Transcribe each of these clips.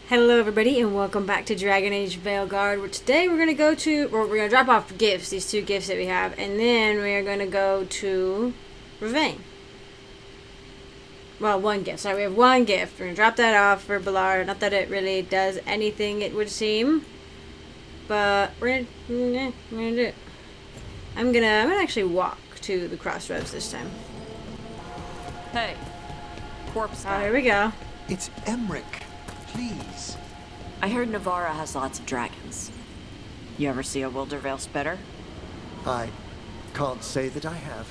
Hello everybody and welcome back to Dragon Age Veilguard, where today we're going to drop off gifts, these two gifts that we have, and then we are going to go to Rivain. Well, one gift. Sorry, we have one gift. We're going to drop that off for Ballard. Not that it really does anything, it would seem. But we're going to do it. I'm gonna actually walk to the crossroads this time. Hey, corpse Oh, guy. here we go. It's Emmerich. Please. I heard Navarra has lots of dragons. You ever see a Wildervale spitter? I can't say that I have.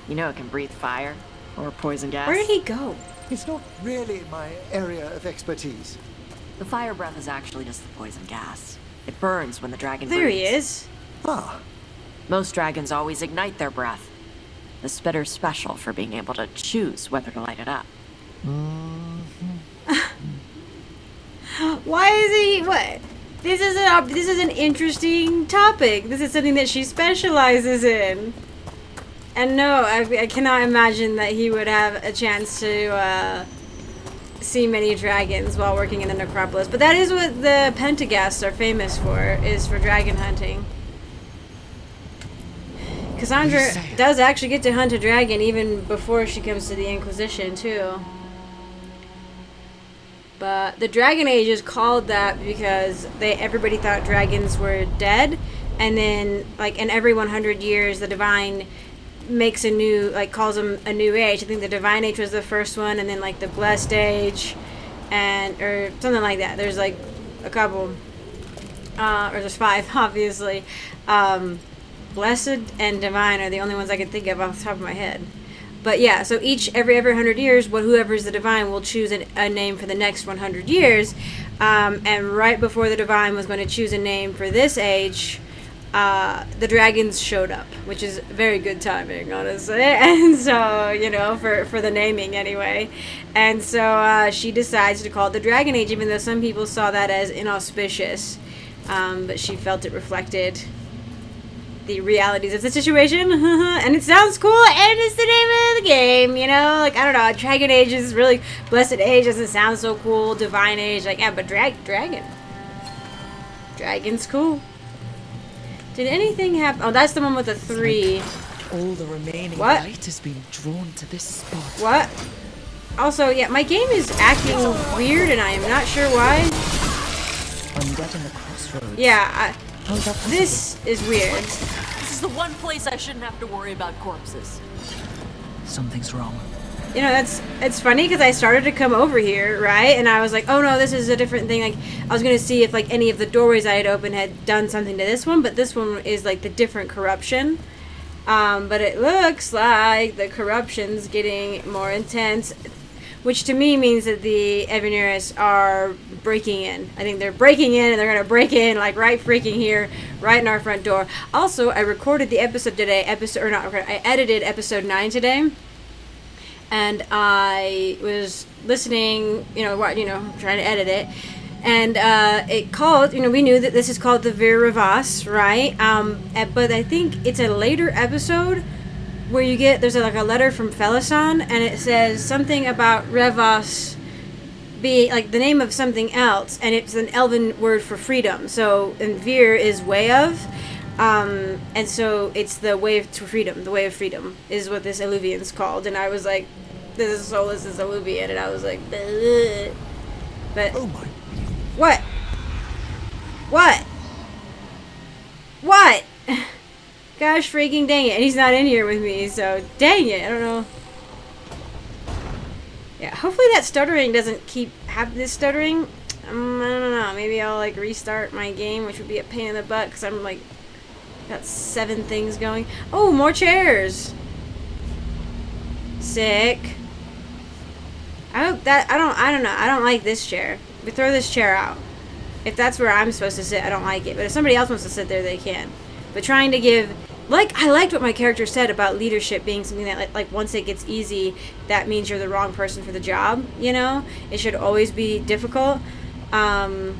You know it can breathe fire or poison gas. Where did he go? It's not really my area of expertise. The fire breath is actually just the poison gas. It burns when the dragon There breathes. he is. Ah, Most dragons always ignite their breath. The spitter's special for being able to choose whether to light it up. Why is he? What? This is an interesting topic. This is something that she specializes in. And no, I cannot imagine that he would have a chance to see many dragons while working in the necropolis. But that is what the Pentaghasts are famous for, is for dragon hunting. Cassandra does actually get to hunt a dragon even before she comes to the Inquisition, too. But the Dragon Age is called that because everybody thought dragons were dead, and then in every 100 years the Divine makes a new, calls them a new age. I think the Divine Age was the first one, and then the Blessed Age, or something like that. There's a couple, or there's 5 obviously. Blessed and Divine are the only ones I can think of off the top of my head. But yeah, so every 100 years, whoever's the Divine will choose a name for the next 100 years. And right before the Divine was going to choose a name for this age, the dragons showed up, which is very good timing, honestly. And so, for the naming anyway. And so she decides to call it the Dragon Age, even though some people saw that as inauspicious. But she felt it reflected the realities of the situation, and it sounds cool, and it's the name of the game, I don't know, Dragon Age is really, Blessed Age doesn't sound so cool, Divine Age, yeah, but Dragon's cool. Did anything happen? Oh, that's the one with the 3. All the remaining What? light has been drawn to this spot. What? Also, yeah, my game is acting weird, and I am not sure why. Undead in the crossroads. Yeah, How is that possible? this is weird. This is the one place I shouldn't have to worry about corpses. Something's wrong. It's funny because I started to come over here, right? And I was like, oh no, this is a different thing. I was going to see if any of the doorways I had opened had done something to this one, but this one is the different corruption. But it looks like the corruption's getting more intense, which to me means that the Evaneris are breaking in. I think they're breaking in, and they're going to break in right freaking here, right in our front door. Also, I recorded the episode today, I edited episode 9 today. And I was listening, trying to edit it. And it called, we knew that this is called the Vir Ravas, right? But I think it's a later episode where there's a letter from Felisan, and it says something about Revas being the name of something else, and it's an elven word for freedom. So, and Vir is way of, and so it's the way to freedom. The way of freedom is what this Illuvian's called. And I was like, this is Solus is Illuvian, and I was like, bleh. But oh my. What? Gosh freaking dang it. And he's not in here with me, so dang it. I don't know. Yeah, hopefully that stuttering doesn't have this stuttering. I don't know. Maybe I'll restart my game, which would be a pain in the butt because I'm got 7 things going. Oh, more chairs. Sick. I hope that I don't know. I don't like this chair. We throw this chair out. If that's where I'm supposed to sit, I don't like it. But if somebody else wants to sit there, they can. But trying to give I liked what my character said about leadership being something that once it gets easy, that means you're the wrong person for the job, It should always be difficult. So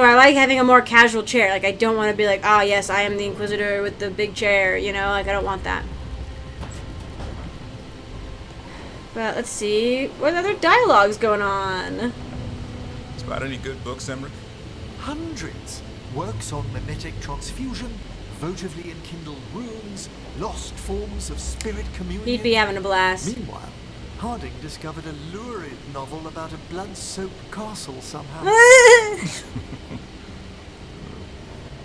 I like having a more casual chair. I don't want to be oh yes, I am the Inquisitor with the big chair, I don't want that. But let's see what other dialogue's going on. Spot any good books, Emmerich? Hundreds. Works on mimetic transfusion, votively enkindled runes, lost forms of spirit communion. He'd be having a blast. Meanwhile, Harding discovered a lurid novel about a blood-soaked castle somehow.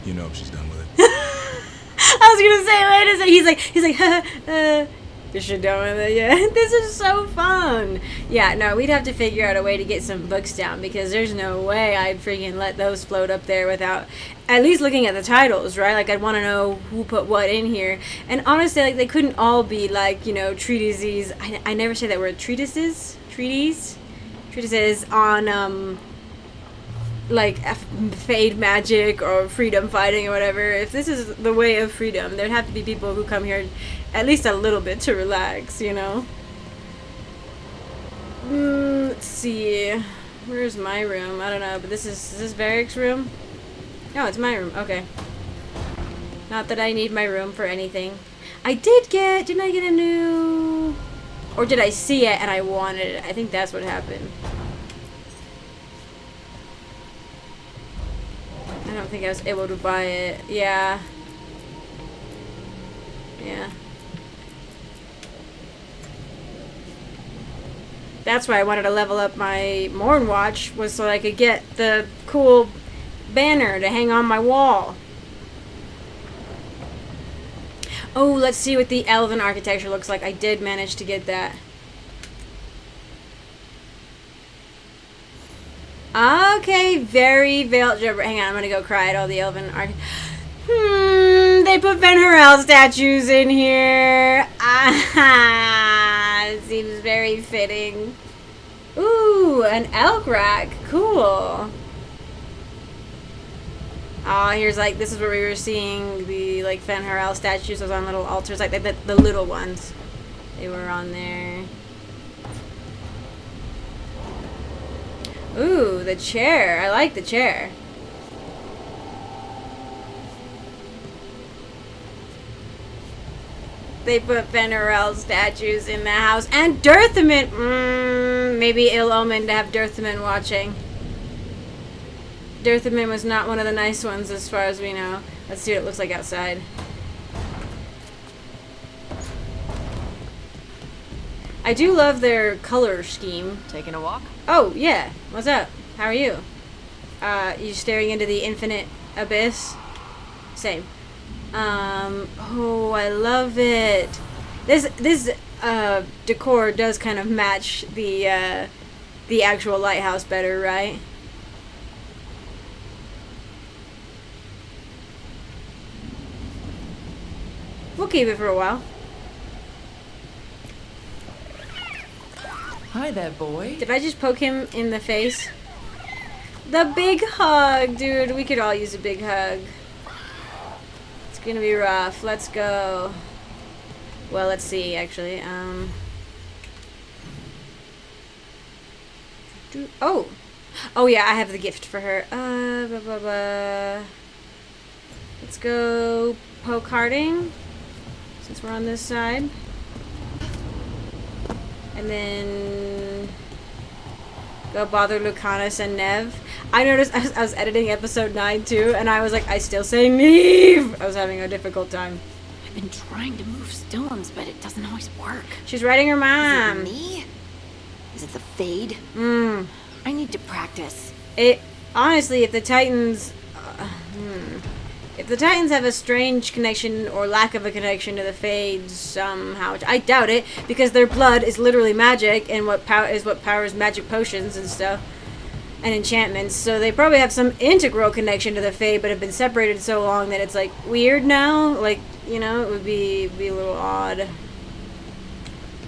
You know if she's done with it. I was gonna say, wait a second. He's like, this shit done with it, yeah. This is so fun. Yeah, no, we'd have to figure out a way to get some books down because there's no way I'd freaking let those float up there without at least looking at the titles, right? Like, I'd want to know who put what in here. And honestly, like, they couldn't all be, like, you know, treatises. I never say that word. Treatises on, like, fade magic or freedom fighting or whatever. If this is the way of freedom, there'd have to be people who come here at least a little bit to relax, you know? Let's see. Where's my room? I don't know, but is this Varric's room? No, it's my room. Okay. Not that I need my room for anything. Didn't I get a new... Or did I see it and I wanted it? I think that's what happened. I don't think I was able to buy it. Yeah. Yeah. That's why I wanted to level up my Morn Watch, was so I could get the cool banner to hang on my wall. Oh, let's see what the elven architecture looks like. I did manage to get that. Okay, very Veilguard. Hang on, I'm gonna go cry at all the elven they put Ben Harel statues in here. It seems very fitting. Ooh, an elk rack. Cool. Oh, here's like, this is where we were seeing the, like, Fen Harel statues. Those on little altars, like the little ones. They were on there. Ooh, the chair. I like the chair. They put Fen Harel statues in the house. And Dirthaman! Maybe ill omen to have Dirthaman watching. Dirthaman was not one of the nice ones as far as we know. Let's see what it looks like outside. I do love their color scheme. Taking a walk? Oh, yeah. What's up? How are you? You staring into the infinite abyss? Same. Oh, I love it. This decor does kind of match the actual lighthouse better, right? We'll keep it for a while. Hi there, boy. Did I just poke him in the face? The big hug, dude. We could all use a big hug. It's gonna be rough. Let's go. Well, let's see, actually. Oh! Oh, yeah, I have the gift for her. Let's go poke Harding, since we're on this side. And then go bother Lucanis and Nev. I noticed I was editing episode 9 too, and I was like, I still say Neve! I was having a difficult time. I've been trying to move stones, but it doesn't always work. She's writing her mom. Is it me? Is it the fade? I need to practice. Honestly, if the Titans... If the Titans have a strange connection or lack of a connection to the Fades somehow, which I doubt it, because their blood is literally magic and what powers magic potions and stuff and enchantments. So they probably have some integral connection to the Fade, but have been separated so long that it's like weird now. Like, you know, it would be a little odd.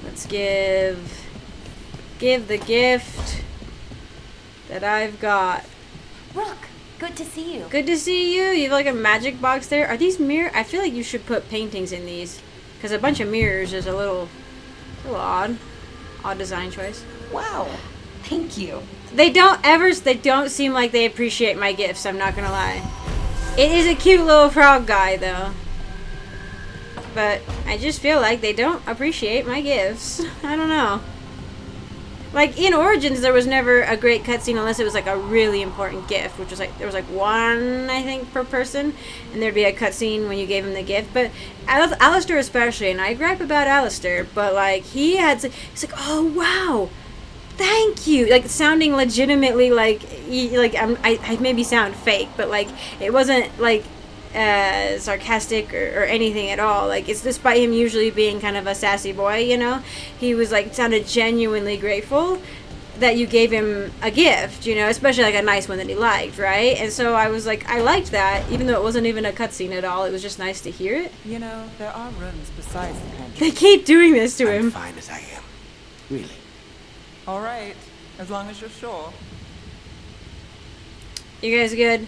Let's give the gift that I've got. Rook, good to see you. Good to see you. You have like a magic box there. Are these mirror? I feel like you should put paintings in these, because a bunch of mirrors is a little odd. Odd design choice. Wow, thank you. They don't seem like they appreciate my gifts, I'm not gonna lie. It is a cute little frog guy though. But I just feel like they don't appreciate my gifts. I don't know. Like, in Origins, there was never a great cutscene unless it was, like, a really important gift, which was, like, there was, like, one, I think, per person, and there'd be a cutscene when you gave him the gift. But Alistair especially, and I gripe about Alistair, but, like, he's like, oh, wow, thank you, like, sounding legitimately, like, I maybe sound fake, but, like, it wasn't, like, sarcastic or anything at all. Like, it's despite him usually being kind of a sassy boy, you know, he was like sounded genuinely grateful that you gave him a gift, you know, especially like a nice one that he liked, right? And so I was like, I liked that, even though it wasn't even a cutscene at all. It was just nice to hear it. You know, there are rooms besides the pantry. They keep doing this to I'm him. fine as I am. Really. All right, as long as you're sure. You guys good?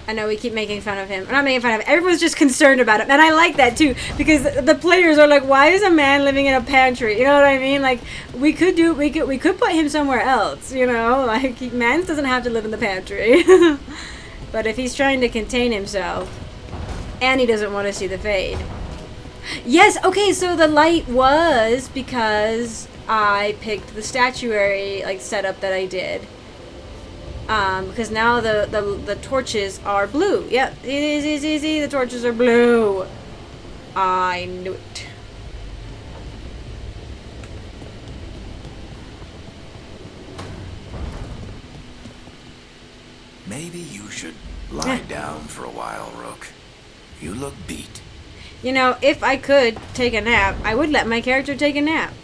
I know we keep making fun of him. We're not making fun of him. Everyone's just concerned about him. And I like that too. Because the players are like, why is a man living in a pantry? You know what I mean? Like, we could put him somewhere else, you know? Like, man doesn't have to live in the pantry. But if he's trying to contain himself, and he doesn't want to see the fade. Yes, okay, so the light was because I picked the statuary, like, setup that I did. Because now the torches are blue. Yep, easy, the torches are blue. I knew it. Maybe you should lie down for a while, Rook. You look beat. You know, if I could take a nap, I would let my character take a nap.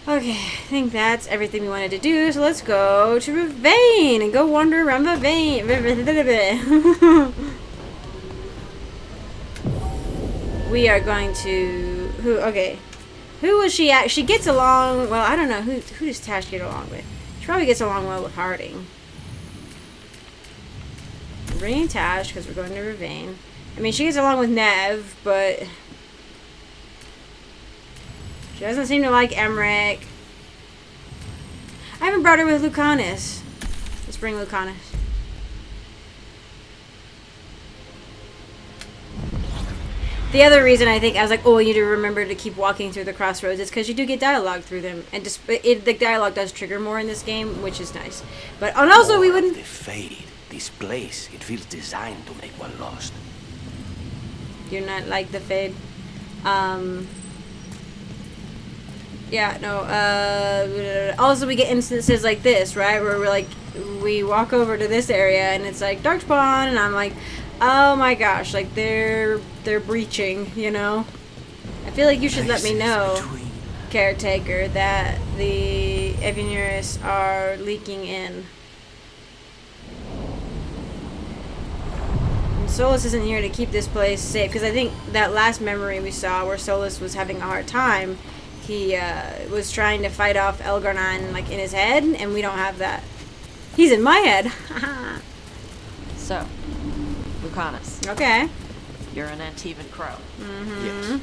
Okay, I think that's everything we wanted to do, so let's go to Rivain and go wander around Rivain. We are going to... Who was she at? She gets along... Well, I don't know. Who does Taash get along with? She probably gets along well with Harding. I'm bringing Taash because we're going to Rivain. I mean, she gets along with Nev, but... She doesn't seem to like Emmerich. I haven't brought her with Lucanis. Let's bring Lucanis. The other reason I think I was like, oh, you need to remember to keep walking through the crossroads is because you do get dialogue through them, and just the dialogue does trigger more in this game, which is nice. But and also we wouldn't. The fade, this place, it feels designed to make one lost. You're not like the fade. Yeah, no, also we get instances like this, right, where we're like, we walk over to this area and it's like Darkspawn, and I'm like, oh my gosh, like they're breaching, you know. I feel like you should let me know, caretaker, that the Evinuris are leaking in. And Solus isn't here to keep this place safe, because I think that last memory we saw where Solus was having a hard time, he was trying to fight off Elgar'nan, like, in his head, and we don't have that. He's in my head. So, Lucanis, Okay. you're an Antivan crow. Yes.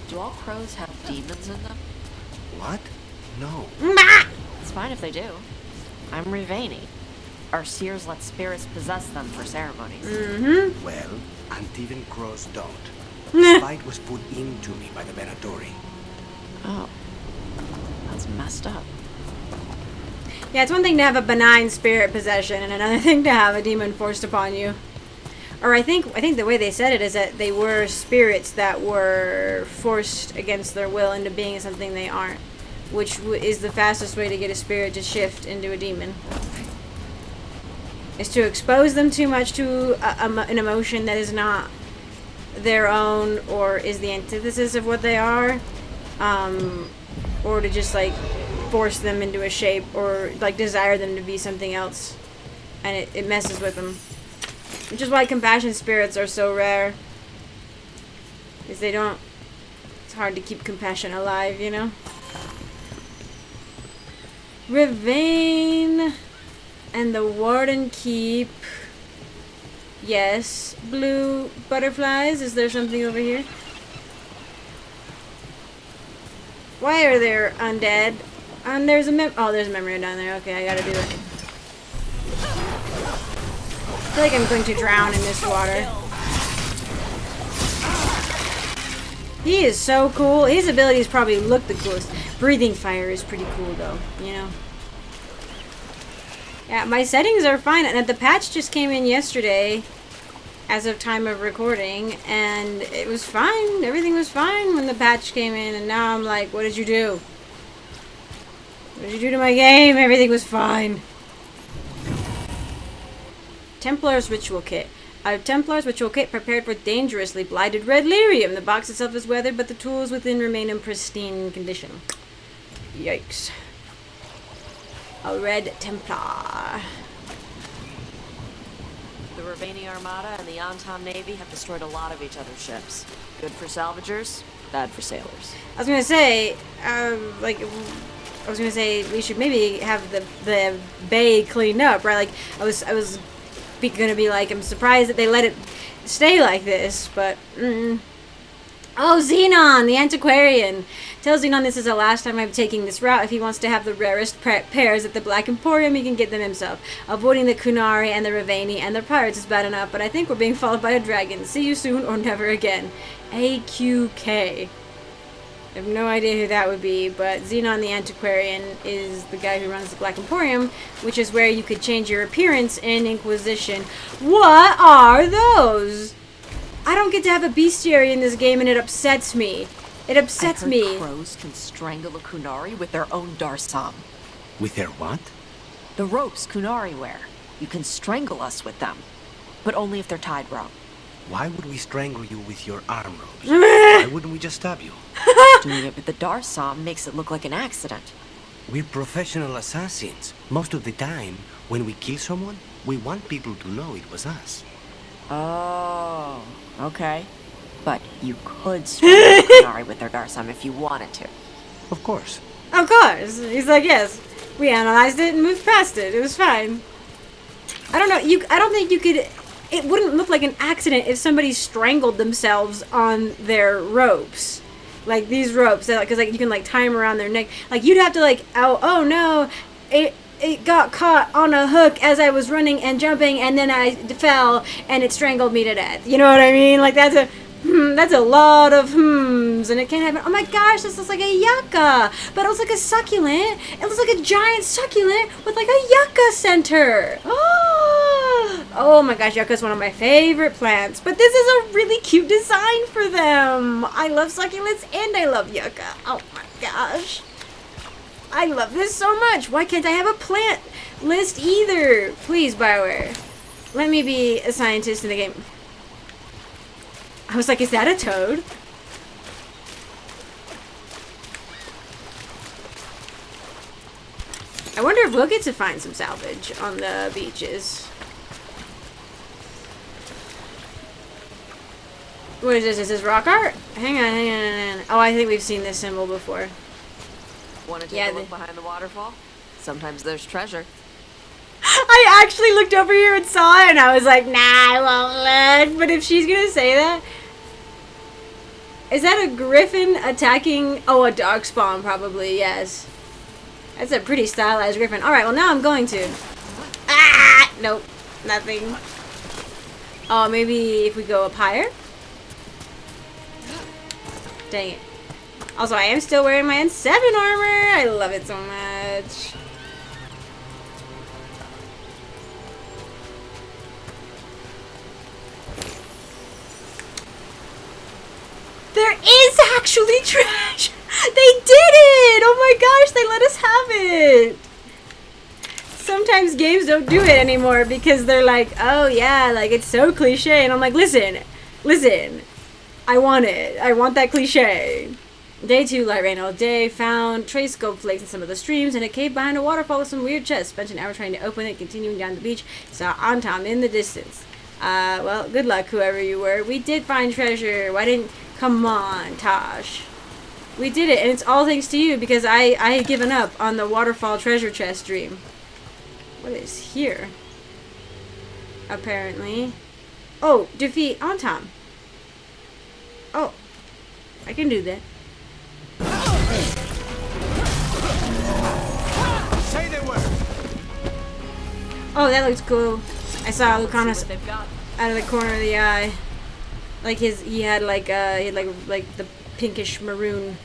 Do all crows have demons in them? What? No. It's fine if they do. I'm Rivain. Our seers let spirits possess them for ceremonies. Well, Antivan crows don't. The spite was put into me by the Venatori. Oh, that's messed up. Yeah, it's one thing to have a benign spirit possession, and another thing to have a demon forced upon you. Or I think the way they said it is that they were spirits that were forced against their will into being something they aren't, which is the fastest way to get a spirit to shift into a demon. Is to expose them too much to an emotion that is not their own, or is the antithesis of what they are. Or to just like force them into a shape, or like desire them to be something else, and it messes with them, which is why compassion spirits are so rare, is it's hard to keep compassion alive, you know. Rivain and the Warden Keep. Yes. Blue butterflies. Is there something over here? Why are there undead? And there's a there's a memory down there. Okay, I gotta do it. I feel like I'm going to drown in this water. He is so cool. His abilities probably look the coolest. Breathing fire is pretty cool though, you know. Yeah, my settings are fine, and the patch just came in yesterday, as of time of recording, and it was fine. Everything was fine when the patch came in, and now I'm like, what did you do? What did you do to my game? Everything was fine. Templar's Ritual Kit. A Templar's Ritual Kit prepared for dangerously blighted red lyrium. The box itself is weathered, but the tools within remain in pristine condition. Yikes. A red Templar. The Rivain Armada and the Anton Navy have destroyed a lot of each other's ships. Good for salvagers, bad for sailors. I was gonna say, we should maybe have the bay cleaned up, right? Like, I was gonna be like, I'm surprised that they let it stay like this, but Oh, Xenon, the antiquarian. Tell Xenon this is the last time I'm taking this route. If he wants to have the rarest pairs at the Black Emporium, he can get them himself. Avoiding the Kunari and the Rivaini and the pirates is bad enough, but I think we're being followed by a dragon. See you soon or never again. AQK. I have no idea who that would be, but Xenon the Antiquarian is the guy who runs the Black Emporium, which is where you could change your appearance in Inquisition. What are those? I don't get to have a bestiary in this game, and it upsets me. It upsets me. Crows can strangle a Kunari with their own Darsam. With their what? The ropes Kunari wear. You can strangle us with them, but only if they're tied wrong. Why would we strangle you with your arm ropes? Why wouldn't we just stab you? Doing it with the Darsam makes it look like an accident. We're professional assassins. Most of the time, when we kill someone, we want people to know it was us. Oh, okay. But you could strangle Kunari with their Darsam if you wanted to. Of course. Of course. He's like, yes. We analyzed it and moved past it. It was fine. I don't know. I don't think you could... It wouldn't look like an accident if somebody strangled themselves on their ropes. Like these ropes. Because like, you can like tie them around their neck. Like you'd have to like... Oh no. It got caught on a hook as I was running and jumping, and then I fell and it strangled me to death. You know what I mean? Like that's a lot of and it can't happen. Oh my gosh, this looks like a yucca, but it looks like a succulent. It looks like a giant succulent with like a yucca center. Oh my gosh, yucca is one of my favorite plants, but this is a really cute design for them. I love succulents and I love yucca. Oh my gosh. I love this so much. Why can't I have a plant list either? Please, BioWare. Let me be a scientist in the game. I was like, is that a toad? I wonder if we'll get to find some salvage on the beaches. What is this? Is this rock art? Hang on. Oh, I think we've seen this symbol before. Want to take a look behind the waterfall? Sometimes there's treasure. I actually looked over here and saw it, and I was like, nah, I won't look. But if she's gonna say that... Is that a griffin attacking... Oh, a dog spawn, probably, yes. That's a pretty stylized griffin. Alright, well, now I'm going to. Ah! Nope. Nothing. Oh, maybe if we go up higher? Dang it. Also, I am still wearing my N7 armor. I love it so much. There is actually trash. They did it. Oh my gosh, they let us have it. Sometimes games don't do it anymore because they're like, oh yeah, like it's so cliche. And I'm like, listen. I want it. I want that cliche. Day 2, light rain all day. Found trace scope flakes in some of the streams and a cave behind a waterfall with some weird chests. Spent an hour trying to open it, continuing down the beach. Saw Anton in the distance. Well, good luck, whoever you were. We did find treasure. Why didn't... Come on, Taash. We did it, and it's all thanks to you because I had given up on the waterfall treasure chest dream. What is here? Apparently. Oh, defeat Anton. Oh. I can do that. Say they were. Oh, that looks cool. I saw Lucanis out of the corner of the eye. Like he had like the pinkish maroon,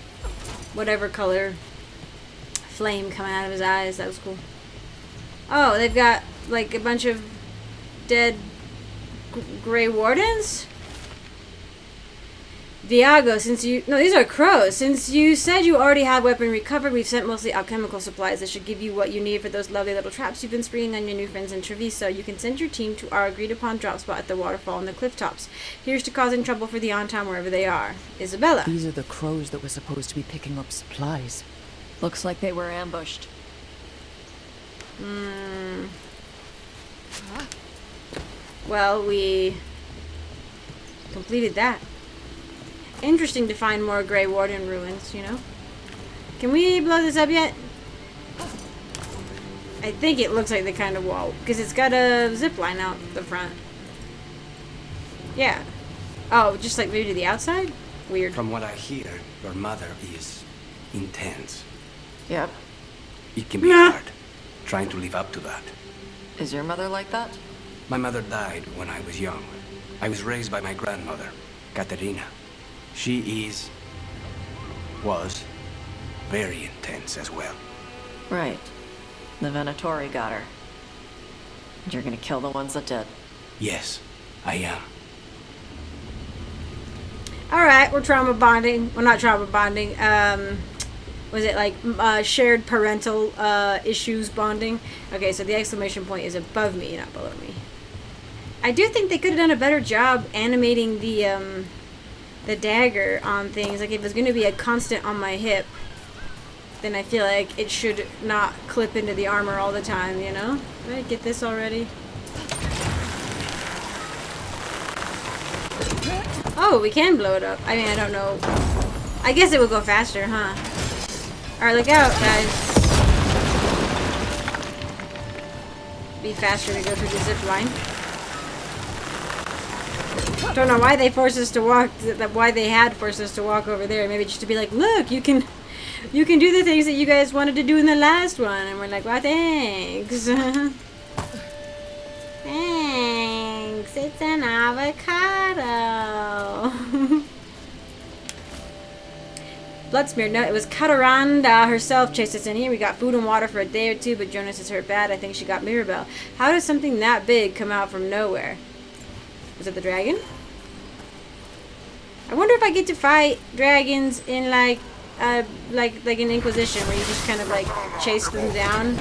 whatever color flame coming out of his eyes. That was cool. Oh, they've got like a bunch of dead Gray Wardens? Viago, since you... No, these are crows. Since you said you already had weaponry covered, we've sent mostly alchemical supplies that should give you what you need for those lovely little traps you've been springing on your new friends in Treviso. You can send your team to our agreed-upon drop spot at the waterfall and the cliff tops. Here's to causing trouble for the on-town wherever they are. Isabella. These are the crows that were supposed to be picking up supplies. Looks like they were ambushed. Well, we completed that. Interesting to find more Gray Warden ruins, you know? Can we blow this up yet? I think it looks like the kind of wall, because it's got a zip line out the front. Yeah. Oh, just like maybe to the outside? Weird. From what I hear, your mother is intense. Yep. It can be hard, trying to live up to that. Is your mother like that? My mother died when I was young. I was raised by my grandmother, Katerina. She was very intense as well. Right. The Venatori got her. And you're gonna kill the ones that did. Yes, I am. Alright, we're trauma bonding. Well, not trauma bonding. Was it like shared parental issues bonding? Okay, so the exclamation point is above me, not below me. I do think they could have done a better job animating the dagger on things. Like if it's going to be a constant on my hip, then I feel like it should not clip into the armor all the time, you know? Did I get this already? Oh, we can blow it up. I mean, I don't know. I guess it would go faster, huh? Alright, look out, guys. Be faster to go through the zip line. Don't know why they forced us to walk, why they had forced us to walk over there. Maybe just to be like, look, you can do the things that you guys wanted to do in the last one. And we're like, well, thanks. Thanks. It's an avocado. Bloodsmear. No, it was Cataranda herself chased us in here. We got food and water for a day or two, but Jonas is hurt bad. I think she got Mirabelle. How does something that big come out from nowhere? Was it the dragon? I wonder if I get to fight dragons in like an Inquisition, where you just kind of like chase them down.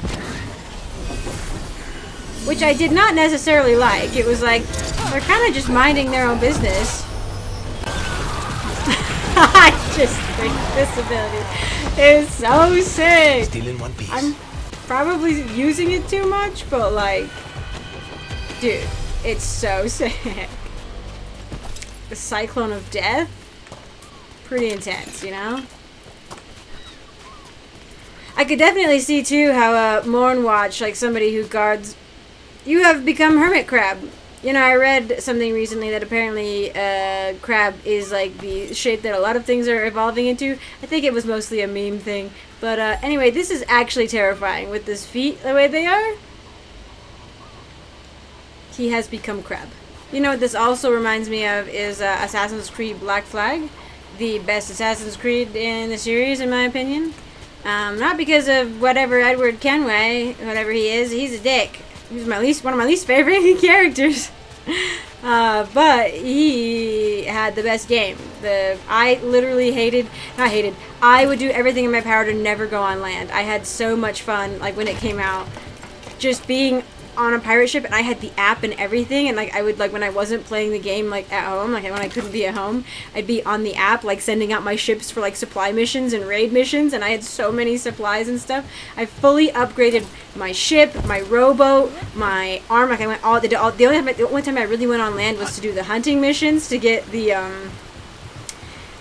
Which I did not necessarily like. It was like they're kind of just minding their own business. I just think this ability is so sick. Still in one piece. I'm probably using it too much, but like, dude, it's so sick. The Cyclone of Death? Pretty intense, you know? I could definitely see too how Mornwatch, like somebody who guards... You have become hermit crab. You know, I read something recently that apparently crab is like the shape that a lot of things are evolving into. I think it was mostly a meme thing. But anyway, this is actually terrifying with his feet the way they are. He has become crab. You know what this also reminds me of is Assassin's Creed Black Flag. The best Assassin's Creed in the series, in my opinion. Not because of whatever Edward Kenway, whatever he is, he's a dick. He's one of my least favorite characters. But he had the best game. I literally I would do everything in my power to never go on land. I had so much fun, like when it came out, just being on a pirate ship, and I had the app and everything, and like I would, like when I wasn't playing the game like at home, like when I couldn't be at home, I'd be on the app like sending out my ships for like supply missions and raid missions, and I had so many supplies and stuff. I fully upgraded my ship, my rowboat, my arm. Like I went the only time I really went on land was to do the hunting missions to get the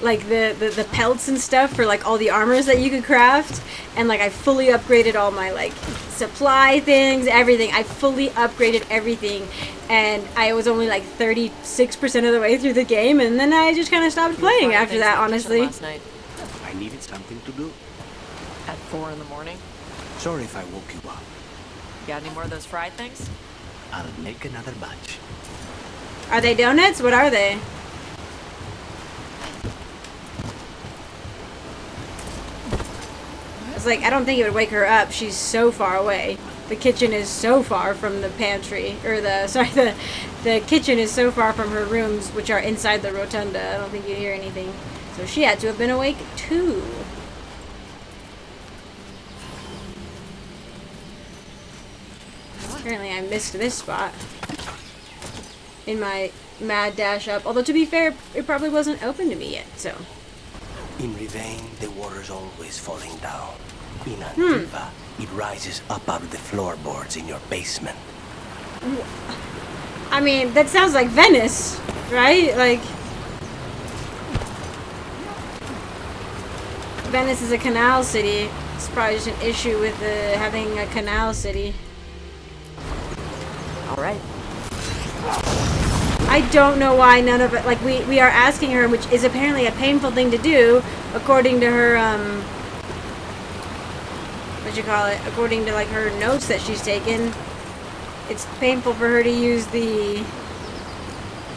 like the pelts and stuff for like all the armors that you could craft, and like I fully upgraded all my like supply things, everything. I fully upgraded everything, and I was only like 36% of the way through the game, and then I just kind of stopped playing after that, honestly. Last night I needed something to do. at 4 in the morning. Sorry if I woke you up. Got any more of those fried things? I'll make another batch. Are they donuts? What are they? was like, I don't think it would wake her up. She's so far away. The kitchen is so far from the pantry, or the kitchen is so far from her rooms, which are inside the rotunda. I don't think you'd hear anything. So she had to have been awake too. Apparently I missed this spot in my mad dash up. Although to be fair, it probably wasn't open to me yet, so. In Rivain, the water's always falling down. In Antiva, it rises up out of the floorboards in your basement. I mean, that sounds like Venice, right? Like, Venice is a canal city. It's probably just an issue with having a canal city. Alright. I don't know why none of it, like, we are asking her, which is apparently a painful thing to do, according to her, according to, like, her notes that she's taken. It's painful for her to use the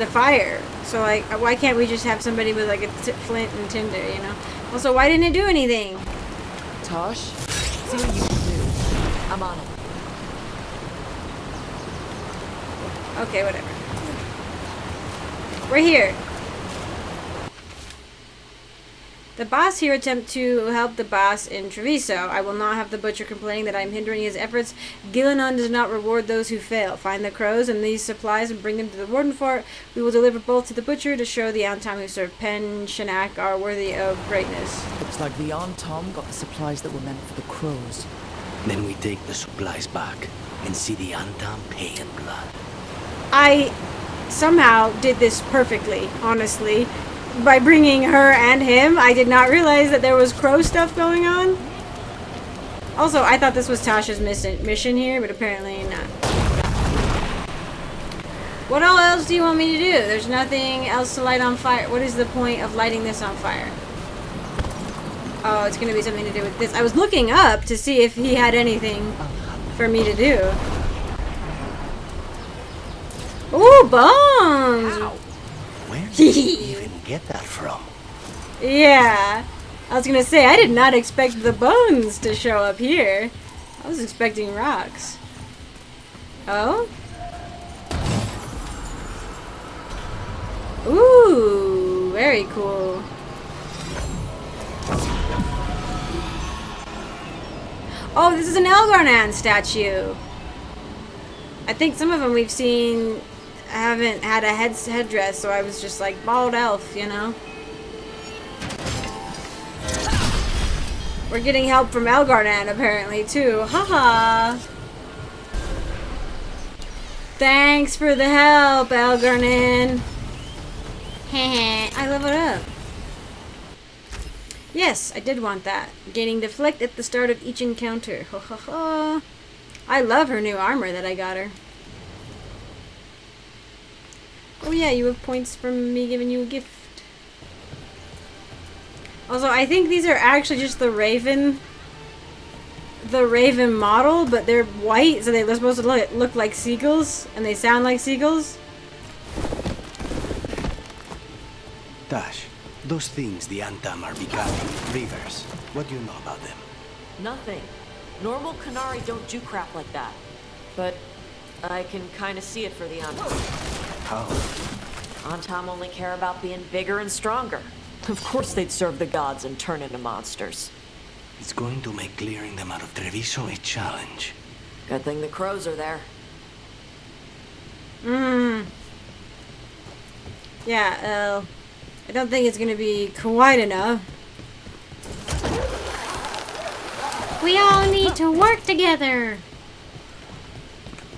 fire. So, like, why can't we just have somebody with, like, a flint and tinder, you know? Also, why didn't it do anything? Taash, see what you can do. I'm on it. Okay, whatever. We're here. The boss here attempt to help the boss in Treviso. I will not have the butcher complaining that I am hindering his efforts. Gillenon does not reward those who fail. Find the crows and these supplies and bring them to the warden fort. We will deliver both to the butcher to show the Antam who serve Pen Shanak are worthy of greatness. Looks like the Antam got the supplies that were meant for the crows. Then we take the supplies back and see the Antam pay in blood. I somehow did this perfectly, honestly. By bringing her and him, I did not realize that there was crow stuff going on. Also, I thought this was Tasha's mission here, but apparently not. What all else do you want me to do? There's nothing else to light on fire. What is the point of lighting this on fire? Oh, it's going to be something to do with this. I was looking up to see if he had anything for me to do. Ooh, bones! Ow. Where did you even get that from? Yeah. I was gonna say, I did not expect the bones to show up here. I was expecting rocks. Oh? Ooh, very cool. Oh, this is an Elgarnan statue. I think some of them we've seen haven't had a headdress, so I was just like, bald elf, you know? We're getting help from Elgarnan, apparently, too. Haha! Thanks for the help, Elgarnan! Heh, I leveled up. Yes, I did want that. Gaining deflect at the start of each encounter. Ho ho ho! I love her new armor that I got her. Oh yeah, you have points from me giving you a gift. Also, I think these are actually just the Raven model, but they're white, so they're supposed to look like seagulls, and they sound like seagulls. Taash, those things the Antam are becoming, rivers. What do you know about them? Nothing. Normal Canari don't do crap like that. But I can kind of see it for the Antam. How? Antam only care about being bigger and stronger. Of course they'd serve the gods and turn into monsters. It's going to make clearing them out of Treviso a challenge. Good thing the crows are there. Yeah, I don't think it's gonna be quite enough. We all need to work together.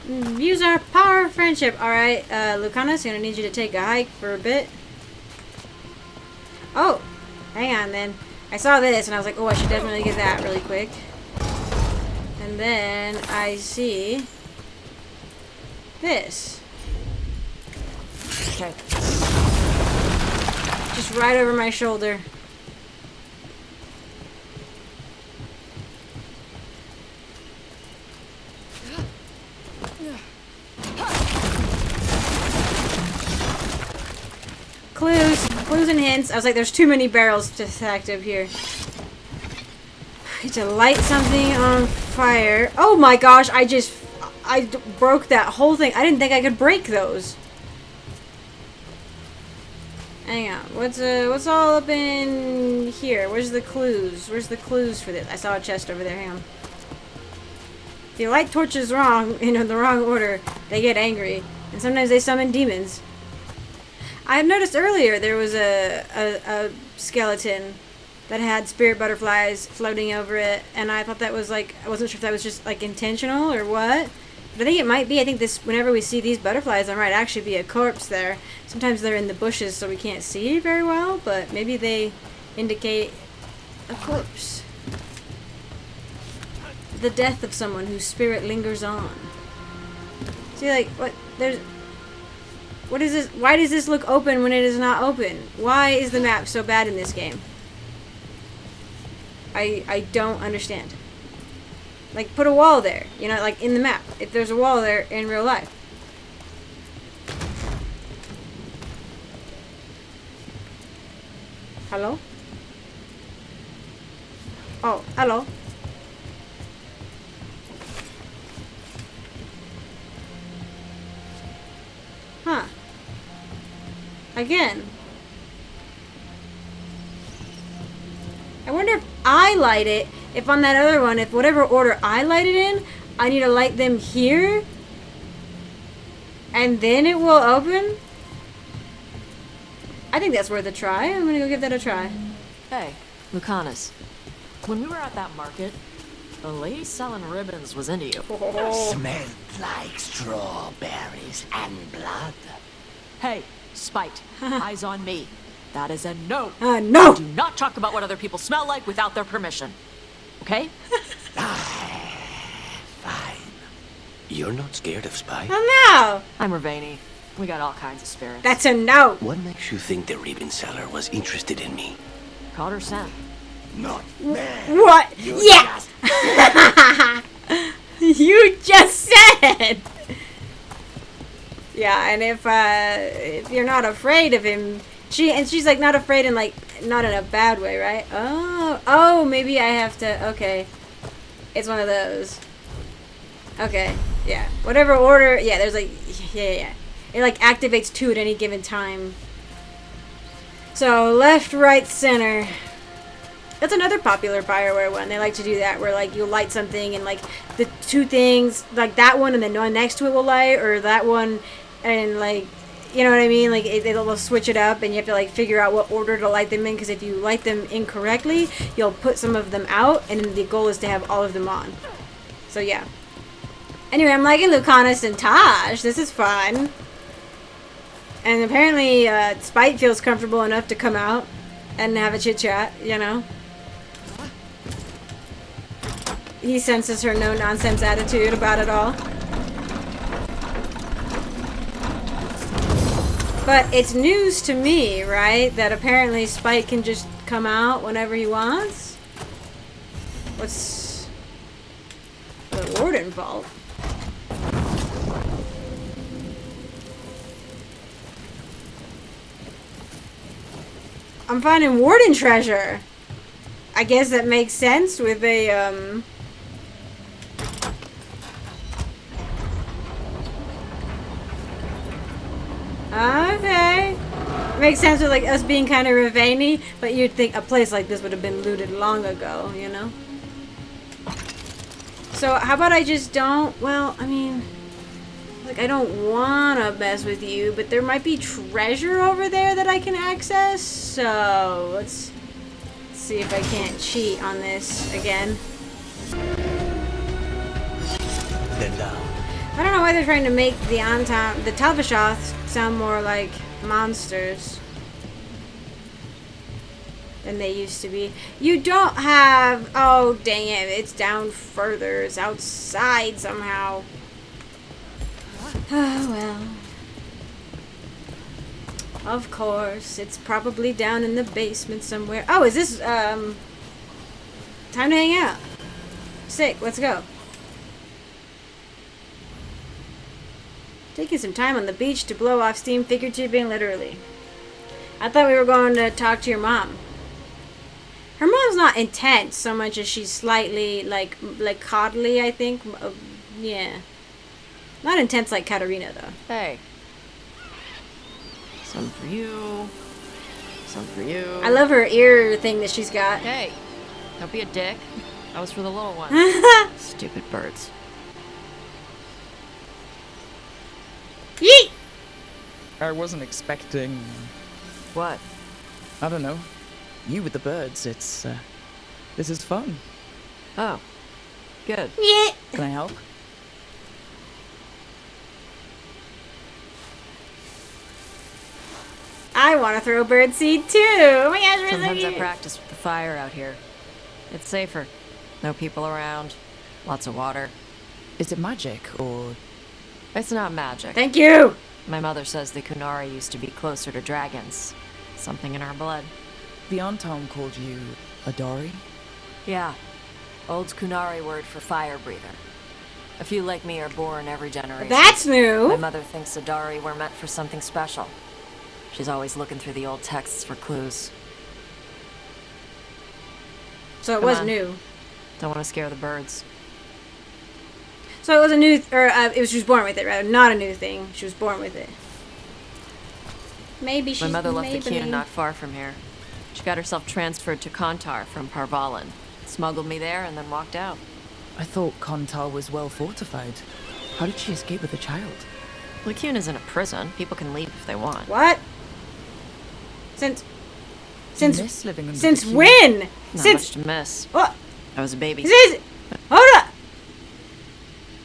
Use our power of friendship. Alright, Lucanis, I'm gonna need you to take a hike for a bit. Oh, hang on then. I saw this and I was like, oh, I should definitely get that really quick. And then I see this. Okay. Just right over my shoulder. Clues and hints. I was like, there's too many barrels detective here. need to light something on fire. Oh my gosh, I broke that whole thing. I didn't think I could break those. Hang on. What's all up in here? Where's the clues? Where's the clues for this? I saw a chest over there. Hang on. If you light torches wrong, in the wrong order, they get angry. And sometimes they summon demons. I had noticed earlier there was a skeleton that had spirit butterflies floating over it, and I thought that was like, I wasn't sure if that was just like intentional or what. But I think it might be. I think this, whenever we see these butterflies, there might actually be a corpse there. Sometimes they're in the bushes so we can't see very well, but maybe they indicate a corpse. The death of someone whose spirit lingers on. See, like, what is this? Why does this look open when it is not open? Why is the map so bad in this game? I don't understand. Like, put a wall there, like in the map. If there's a wall there in real life. Hello? Oh, hello. Huh. Again. I wonder if I light it, if on that other one, if whatever order I light it in, I need to light them here, and then it will open? I think that's worth a try. I'm gonna go give that a try. Hey, Lucanis. When we were at that market, the lady selling ribbons was into you. Smelled like strawberries and blood. Hey, Spite, eyes on me. That is a no. No! Do not talk about what other people smell like without their permission. Okay? Fine. You're not scared of Spy? Oh no! I'm Rivain. We got all kinds of spirits. That's a no! What makes you think the ribbon seller was interested in me? Caught her scent. Not bad. What? You Yeah! You just said! Yeah, and if you're not afraid of him, she's like not afraid in like, not in a bad way, right? Oh, maybe I have to, okay. It's one of those. Okay, yeah. Whatever order, yeah, there's like, yeah. It like activates 2 at any given time. So, left, right, center. That's another popular Bioware one. They like to do that, where like you'll light something and like the 2 things, like that one and then one next to it will light, or that one and like, you know what I mean? Like it'll switch it up, and you have to like figure out what order to light them in, because if you light them incorrectly, you'll put some of them out, and then the goal is to have all of them on. So yeah. Anyway, I'm liking Lucanis and Taash. This is fun. And apparently, Spite feels comfortable enough to come out and have a chit-chat, He senses her no-nonsense attitude about it all. But it's news to me, right? That apparently Spite can just come out whenever he wants. What's the Warden Vault? I'm finding Warden treasure. I guess that makes sense with a, Okay. Makes sense with like us being kind of Rivain-y, but you'd think a place like this would have been looted long ago, So how about I just don't, well, I mean, like I don't want to mess with you, but there might be treasure over there that I can access, so let's see if I can't cheat on this again. Then down. I don't know why they're trying to make the Talvishoths sound more like monsters than they used to be. You don't have... Oh, dang it. It's down further. It's outside somehow. Oh, well. Of course. It's probably down in the basement somewhere. Oh, is this... Time to hang out. Sick. Let's go. Taking some time on the beach to blow off steam, figuratively and literally. I thought we were going to talk to your mom. Her mom's not intense so much as she's slightly like coddly, I think. Yeah. Not intense like Katarina though. Hey. Some for you. Some for you. I love her ear thing that she's got. Hey. Don't be a dick. That was for the little one. Stupid birds. Yeet! I wasn't expecting... What? I don't know. You with the birds, it's, this is fun. Oh. Good. Yeah. Can I help? I want to throw birdseed too. Oh my gosh, Sometimes I practice with the fire out here. It's safer. No people around. Lots of water. Is it magic, or... It's not magic. Thank you. My mother says the Kunari used to be closer to dragons. Something in our blood. The Antom called you a Dari? Yeah. Old Kunari word for fire breather. A few like me are born every generation. That's new. My mother thinks Adari were meant for something special. She's always looking through the old texts for clues. So it Come was on. new. Don't want to scare the birds. So it was a new, she was born with it, rather. Not a new thing. She was born with it. Maybe she's My mother left the Maybelline. Kune not far from here. She got herself transferred to Kontar from Parvalan. Smuggled me there and then walked out. I thought Kontal was well fortified. How did she escape with a child? Kune isn't a prison. People can leave if they want. What? Since miss living under since the Kune? when? Not Since much to miss. what? I was a baby. This is, hold up.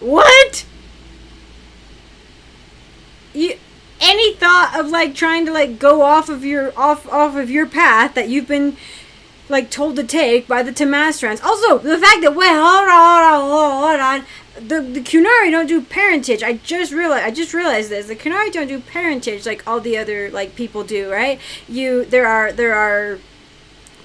What? Any thought of like trying to like go off of your path that you've been like told to take by the Tamastrans? Also, the fact that hold on. The Kunari don't do parentage. I just realized this. The Kunari don't do parentage like all the other like people do, right? There are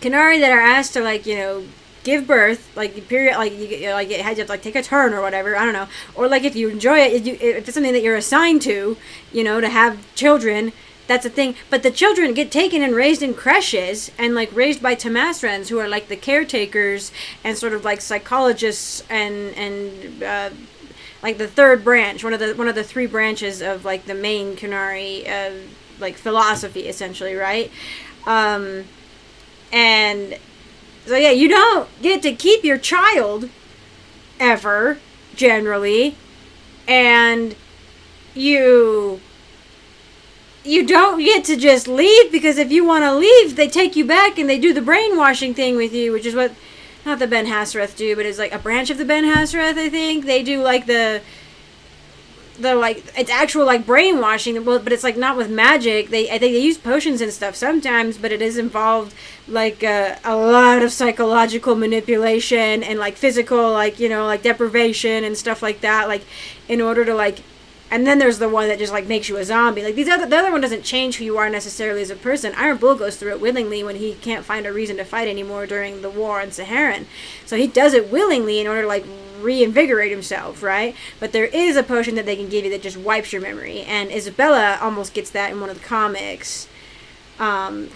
Kunari that are asked to like, you know, give birth, like period, like you had to like take a turn or whatever. I don't know, or like if you enjoy it, if it's something that you're assigned to, you know, to have children. That's a thing. But the children get taken and raised in creches and like raised by Tamastrans who are like the caretakers and sort of like psychologists and like the third branch, one of the three branches of like the main Kunari like philosophy essentially, right? And so yeah, you don't get to keep your child ever generally, and you don't get to just leave, because if you want to leave, they take you back and they do the brainwashing thing with you, which is what, not the Ben Hassereth do, but it's like a branch of the Ben Hassereth, I think. They do like the like, it's actual like brainwashing, but it's like not with magic. I think they use potions and stuff sometimes, but it is involved like a lot of psychological manipulation and like physical, like, you know, like deprivation and stuff like that, like in order to like. And then there's the one that just like makes you a zombie. Like the other one doesn't change who you are necessarily as a person. Iron Bull goes through it willingly when he can't find a reason to fight anymore during the war on Saharan. So he does it willingly in order to like reinvigorate himself, right? But there is a potion that they can give you that just wipes your memory. And Isabella almost gets that in one of the comics.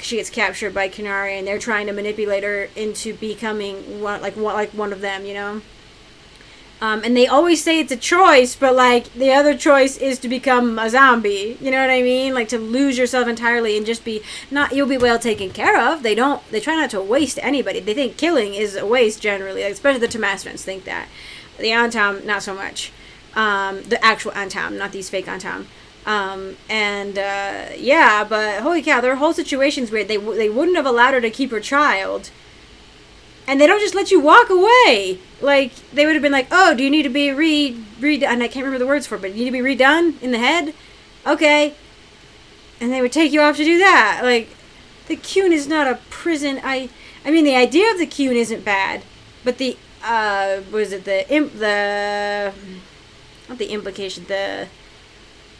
She gets captured by Kunari and they're trying to manipulate her into becoming one of them, you know? And they always say it's a choice, but like the other choice is to become a zombie. You know what I mean? Like to lose yourself entirely and just be you'll be well taken care of. They try not to waste anybody. They think killing is a waste generally, like, especially the Tamastrans think that. The Antam, not so much. The actual Antam, not these fake Antam. Yeah, but holy cow, their whole situation's weird. They wouldn't have allowed her to keep her child. And they don't just let you walk away. Like, they would have been like, oh, do you need to be redone? And I can't remember the words for it, but you need to be redone in the head? Okay. And they would take you off to do that. Like, the Kune is not a prison. I mean, the idea of the Kune isn't bad. But the, not the implication, the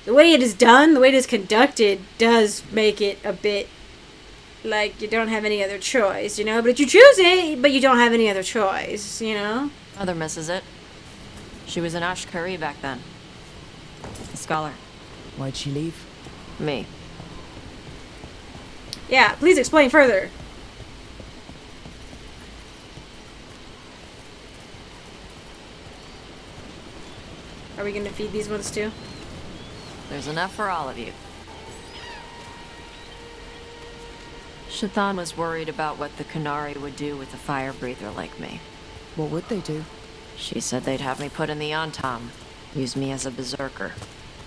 way it is done, the way it is conducted does make it a bit like you don't have any other choice, you know? But you choose it, but you don't have any other choice, you know? Mother misses it. She was an Ashkari back then. A scholar. Why'd she leave? Me. Yeah, please explain further. Are we gonna feed these ones too? There's enough for all of you. Shathan was worried about what the Qunari would do with a fire breather like me. What would they do? She said they'd have me put in the Antam, use me as a berserker.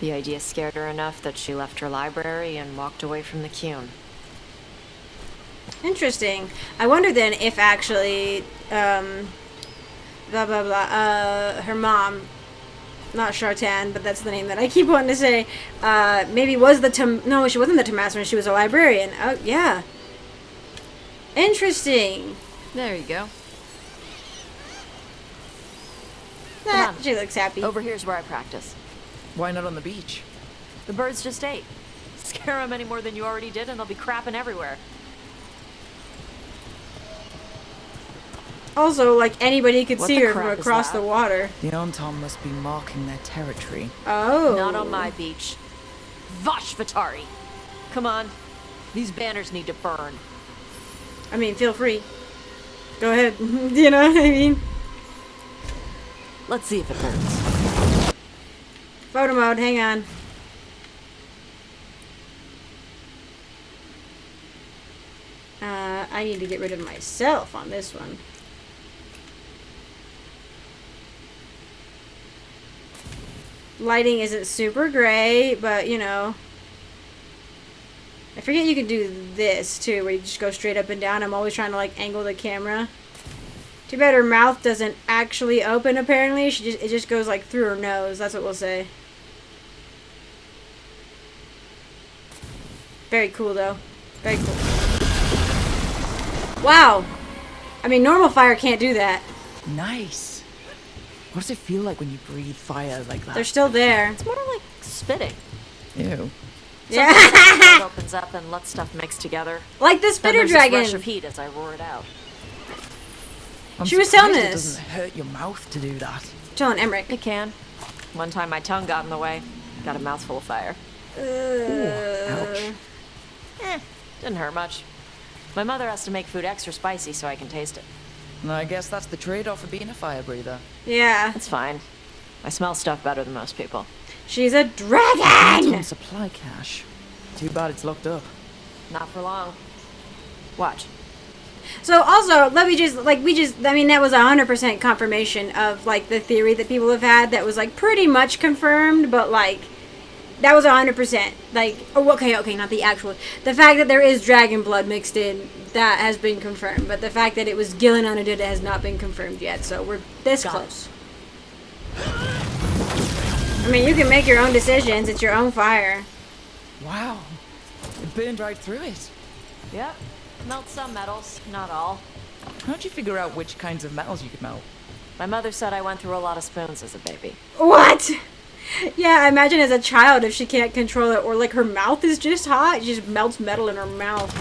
The idea scared her enough that she left her library and walked away from the Qun. Interesting. I wonder then if actually, blah blah blah, her mom, not Shartan, but that's the name that I keep wanting to say, maybe was the no, she wasn't the Tomassman, she was a librarian. Oh, yeah. Interesting. There you go. Nah, she looks happy. Over here's where I practice. Why not on the beach? The birds just ate. Scare them any more than you already did and they'll be crapping everywhere. Also, like, anybody could What see the her from crap is across that? the water. The Antom must be marking their territory. Oh. Not on my beach. Vosh Vatari. Come on. These banners need to burn. I mean, feel free. Go ahead. You know what I mean? Let's see if it burns. Photo mode, hang on. I need to get rid of myself on this one. Lighting isn't super great, but you know. I forget you can do this too, where you just go straight up and down. I'm always trying to like angle the camera. Too bad her mouth doesn't actually open apparently. It just goes like through her nose. That's what we'll say. Very cool though. Very cool. Wow. I mean, normal fire can't do that. Nice. What does it feel like when you breathe fire like that? They're still there. It's more like spitting. Ew. Yeah. It opens up and lets stuff mix together. Like the Then spitter there's dragon. this rush of heat as I roar it out. She was telling surprised It us. doesn't hurt your mouth to do that. Telling Emmerich. It can. One time my tongue got in the way. Got a mouthful of fire. Ouch. Didn't hurt much. My mother has to make food extra spicy so I can taste it. I guess that's the trade-off of being a fire breather. Yeah. It's fine. I smell stuff better than most people. She's a dragon! Antom supply cache. Too bad it's locked up. Not for long. Watch. So also, let me just, like, I mean, that was 100% confirmation of, like, the theory that people have had that was, like, pretty much confirmed, but, like, that was 100%. Like, oh, okay, not the actual. The fact that there is dragon blood mixed in, that has been confirmed. But the fact that it was Gillen undead has not been confirmed yet, so we're this close. I mean, you can make your own decisions. It's your own fire. Wow. It burned right through it. Yep. Melt some metals, not all. How'd you figure out which kinds of metals you could melt? My mother said I went through a lot of spoons as a baby. What? Yeah, I imagine as a child if she can't control it, or like her mouth is just hot, she just melts metal in her mouth.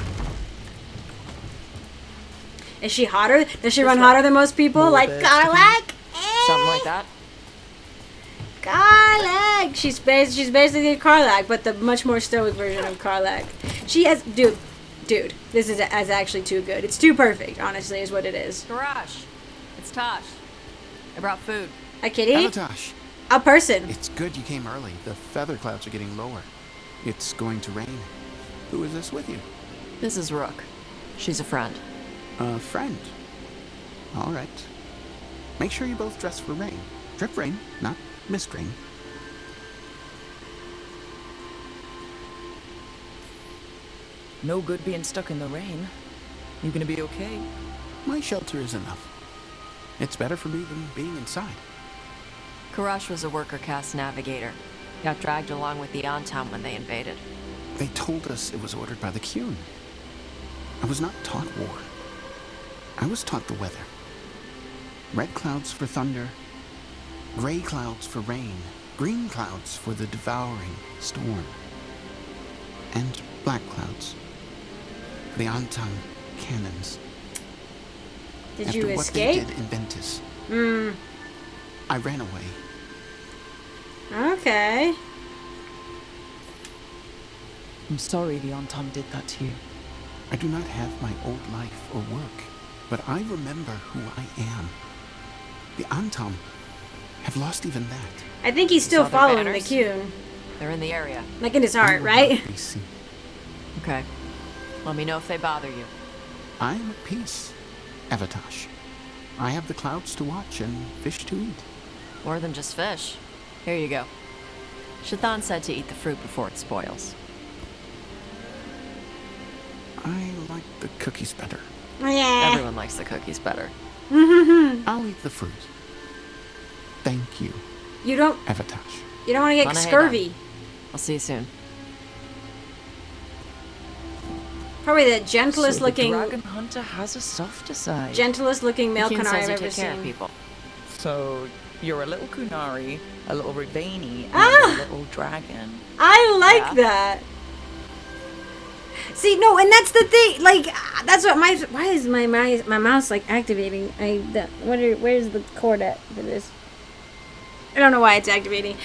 Is she hotter? Does she run hotter than most people? Like Karlak? Something like that. Karlak! She's basically Karlak, but the much more stoic version of Karlak. She has, dude, this is actually too good. It's too perfect, honestly, is what it is. Garage. It's Taash. I brought food. A kitty? Hello, Taash. A person. It's good you came early. The feather clouds are getting lower. It's going to rain. Who is this with you? This is Rook. She's a friend. A friend. All right. Make sure you both dress for rain. Drip rain, not mist rain. No good being stuck in the rain. You gonna be okay? My shelter is enough. It's better for me than being inside. Karash was a worker caste navigator. Got dragged along with the Antam when they invaded. They told us it was ordered by the Qun. I was not taught war. I was taught the weather. Red clouds for thunder, gray clouds for rain, green clouds for the devouring storm, and black clouds for the Antam cannons. Did After you what escape? they did in Ventus, I ran away. Okay. I'm sorry the Antom did that to you. I do not have my old life or work, but I remember who I am. The Antam have lost even that. I think he's still Saw their following the banners? Kyun. They're in the area. Like in his heart, right? I see. Okay. Let me know if they bother you. I am at peace, Avatash. I have the clouds to watch and fish to eat. More than just fish. Here you go. Shathan said to eat the fruit before it spoils. I like the cookies better. Yeah. Everyone likes the cookies better. I'll eat the fruit. Thank you, You don't Avatash. want to get Fun to hate scurvy. on. I'll see you soon. Probably the gentlest So looking the dragon hunter has a softer side. male Kyun Kunari says I've you ever take care of seen. people. So you're a little Kunari, a little Rivain, and Ah! a little dragon. I like Yeah. that. See, no, and that's the thing. Like, that's what why is my mouse like activating? Where's the cord at for this? I don't know why it's activating.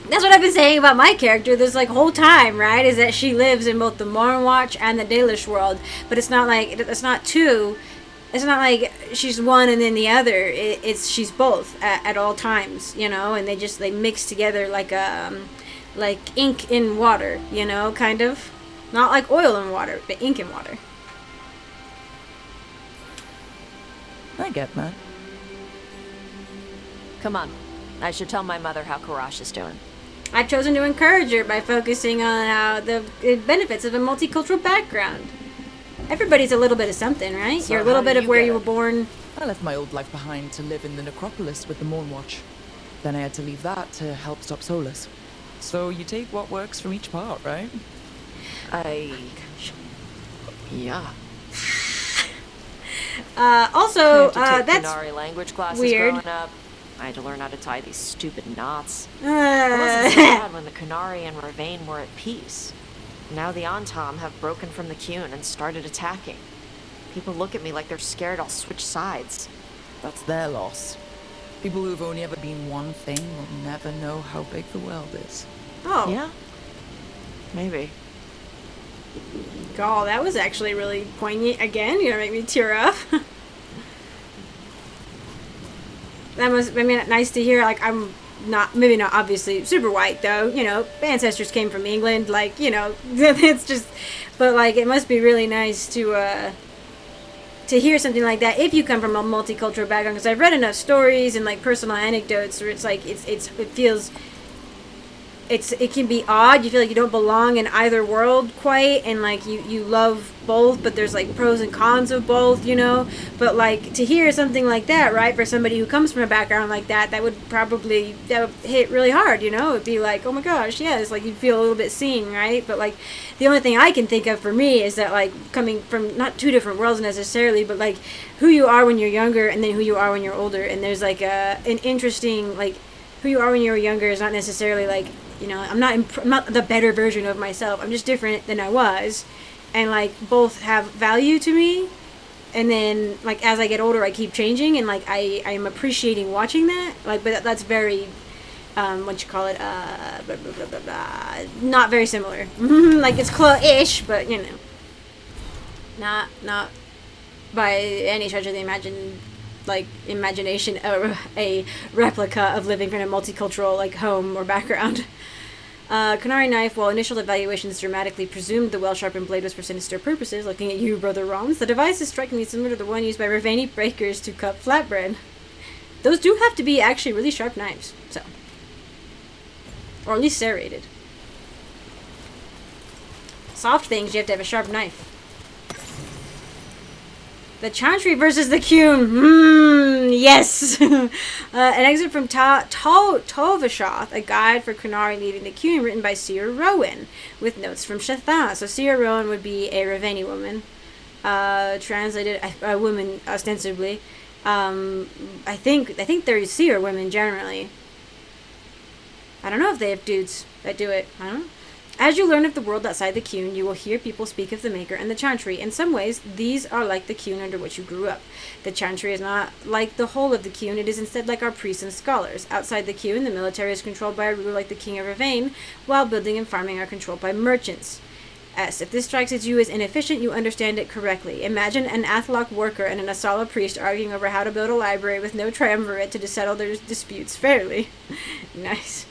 That's what I've been saying about my character this like whole time, right? Is that she lives in both the Mornwatch and the Dalish world, but it's not like it's not two. It's not like she's one and then the other. It's she's both at all times, you know. And they mix together like ink in water, you know, kind of. Not like oil in water, but ink in water. I get that. Come on. I should tell my mother how Karash is doing. I've chosen to encourage her by focusing on how the benefits of a multicultural background. Everybody's a little bit of something, right? So You're a little how bit do of you where get you it? were born. I left my old life behind to live in the necropolis with the Mournwatch. Then I had to leave that to help stop Solus. So you take what works from each part, right? Yeah. Also, I had to take that's Kunari language classes weird. growing up. I had to learn how to tie these stupid knots. It wasn't so bad when the Kunari and Rivain were at peace. Now the Antam have broken from the Kyun and started attacking. People look at me like they're scared I'll switch sides. That's their loss. People who've only ever been one thing will never know how big the world is. Oh. Yeah? Maybe. God, that was actually really poignant. Again, you're gonna make me tear up. That was, nice to hear. Like, I'm maybe not obviously super white, though. You know, ancestors came from England. Like, you know, it's just, but like, it must be really nice to hear something like that if you come from a multicultural background. Because I've read enough stories and like personal anecdotes where it's like it feels. It can be odd. You feel like you don't belong in either world quite, and like you love both, but there's like pros and cons of both, you know. But like to hear something like that, right, for somebody who comes from a background like that, that would hit really hard, you know. It'd be like, oh my gosh, yes, like you'd feel a little bit seen, right? But like the only thing I can think of for me is that like coming from not two different worlds necessarily, but like who you are when you're younger and then who you are when you're older, and there's like an interesting like who you are when you're younger is not necessarily like. You know, I'm not the better version of myself. I'm just different than I was, and like both have value to me. And then like as I get older, I keep changing, and like I'm appreciating watching that. Like, but that's very, what you call it, not very similar. Like it's close-ish, but you know, not by any stretch of the imagination a replica of living in a multicultural like home or background. Kunari knife, while initial evaluations dramatically presumed the well-sharpened blade was for sinister purposes, looking at you, Brother Roms, the device is strikingly similar to the one used by Rivaini breakers to cut flatbread. Those do have to be actually really sharp knives, so. Or at least serrated. Soft things, you have to have a sharp knife. The Chantry versus the Kyun. Yes. An excerpt from Tovashoth, a guide for Kunari leaving the Kyun, written by Seer Rowan, with notes from Shathan. So Seer Rowan would be a Rivaini woman, translated a woman ostensibly. I think they're Seer women generally. I don't know if they have dudes that do it. I don't know. As you learn of the world outside the Kyun, you will hear people speak of the Maker and the Chantry. In some ways, these are like the Kyun under which you grew up. The Chantry is not like the whole of the Kyun, it is instead like our priests and scholars. Outside the Kyun, the military is controlled by a ruler like the King of Rivain, while building and farming are controlled by merchants. S. If this strikes as you as inefficient, you understand it correctly. Imagine an Athlock worker and an Asala priest arguing over how to build a library with no triumvirate to settle their disputes fairly. Nice.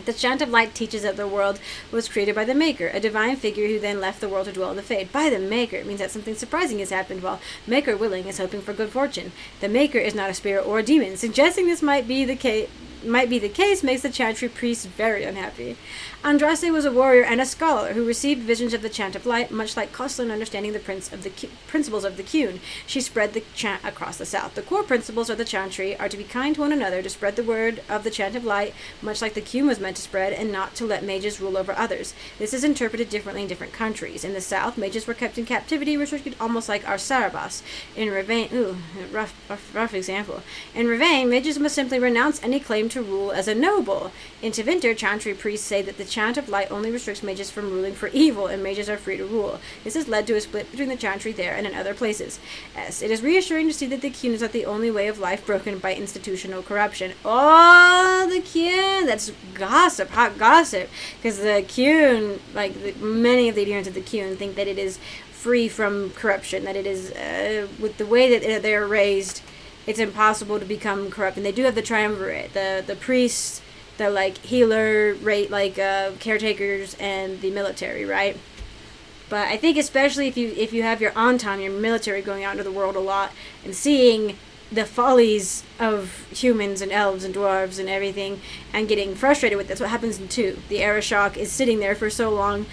The Chant of Light teaches that the world was created by the Maker, a divine figure who then left the world to dwell in the Fade. By the Maker, it means that something surprising has happened, while Maker willing is hoping for good fortune. The Maker is not a spirit or a demon. Suggesting this might be the case makes the Chantry priest very unhappy. Andraste was a warrior and a scholar who received visions of the Chant of Light, much like Coslin understanding the principles of the Qun. She spread the chant across the south. The core principles of the Chantry are to be kind to one another, to spread the word of the Chant of Light, much like the Qun was meant to spread, and not to let mages rule over others. This is interpreted differently in different countries. In the south, mages were kept in captivity, restricted almost like our Sarabas. In Rivain, rough example. In Rivain, mages must simply renounce any claim to rule as a noble. In Tevinter, Chantry priests say that the Chant of Light only restricts mages from ruling for evil, and mages are free to rule. This has led to a split between the Chantry there and in other places. S. It is reassuring to see that the Qun is not the only way of life broken by institutional corruption. Oh, the Qun! That's gossip, hot gossip. Because the Qun, many of the adherents of the Qun think that it is free from corruption, that it is, with the way that they're raised, it's impossible to become corrupt. And they do have the triumvirate, the priests, the healer rate, caretakers, and the military, right? But I think especially if you have your Antam, your military, going out into the world a lot and seeing the follies of humans and elves and dwarves and everything, and getting frustrated with this. What happens in 2? The Arashok is sitting there for so long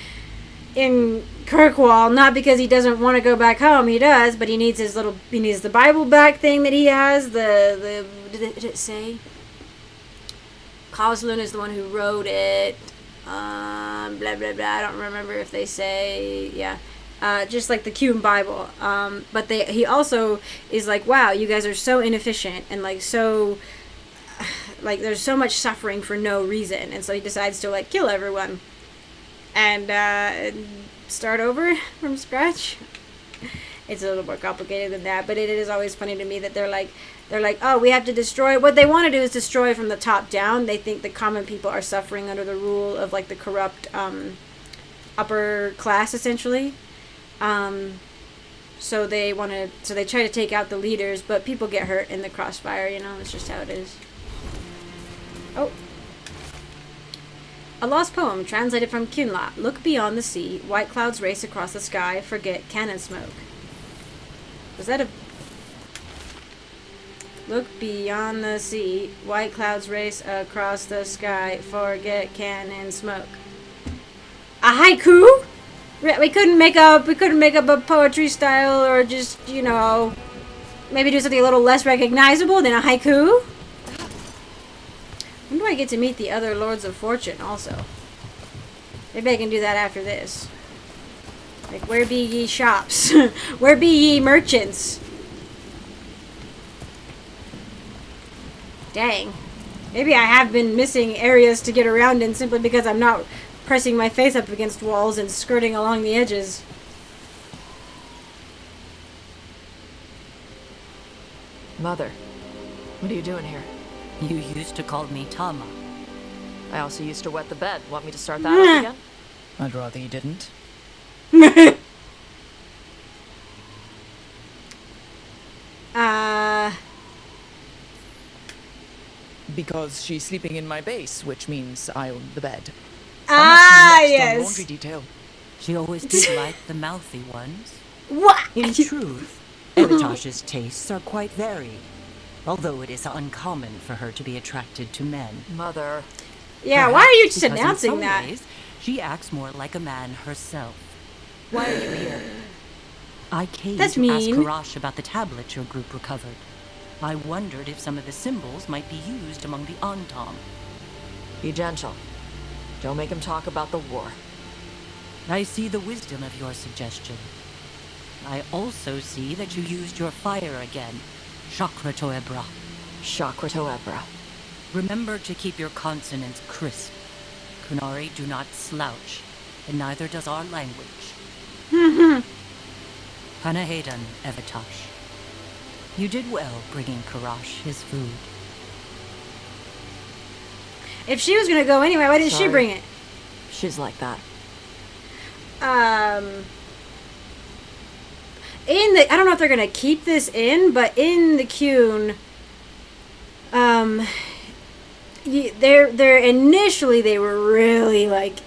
in Kirkwall, not because he doesn't want to go back home, he does, but he needs the Bible back thing that he has. Did it say? Coslin is the one who wrote it. Blah, blah, blah. I don't remember if they say, yeah. Just like the Qun Bible. But he also is like, wow, you guys are so inefficient and there's so much suffering for no reason. And so he decides to kill everyone and start over from scratch. It's a little more complicated than that, but it is always funny to me that they're like, oh, we have to destroy. What they want to do is destroy from the top down. They think the common people are suffering under the rule of the corrupt upper class, essentially. So they try to take out the leaders, but people get hurt in the crossfire. It's just how it is. Oh. A lost poem translated from Qunla. Look beyond the sea. White clouds race across the sky. Forget cannon smoke. Was that a... Look beyond the sea. White clouds race across the sky. Forget cannon smoke. A haiku? We couldn't make up a poetry style, or just, maybe do something a little less recognizable than a haiku? When do I get to meet the other Lords of Fortune also? Maybe I can do that after this. Where be ye shops? Where be ye merchants? Dang. Maybe I have been missing areas to get around in simply because I'm not pressing my face up against walls and skirting along the edges. Mother, what are you doing here? You used to call me Tama. I also used to wet the bed. Want me to start that up again? I'd rather you didn't. Because she's sleeping in my base, which means I own the bed. Yes. Laundry detail. She always did like the mouthy ones. What? In truth, Evitash's tastes are quite varied, although it is uncommon for her to be attracted to men. Mother. Yeah, Perhaps why are you just because announcing in some that? ways, she acts more like a man herself. Why are you here? I came That's to ask mean. Karash about the tablet your group recovered. I wondered if some of the symbols might be used among the Antam. Be gentle. Don't make him talk about the war. I see the wisdom of your suggestion. I also see that you used your fire again. Chakra Toebra. Chakra Toebra. Remember to keep your consonants crisp. Kunari do not slouch, and neither does our language. Panahedan, Evitash. You did well bringing Karash his food. If she was gonna go anyway, why didn't she Sorry. bring it? She's like that. I don't know if they're gonna keep this in, but in the Qun, they're initially they were really like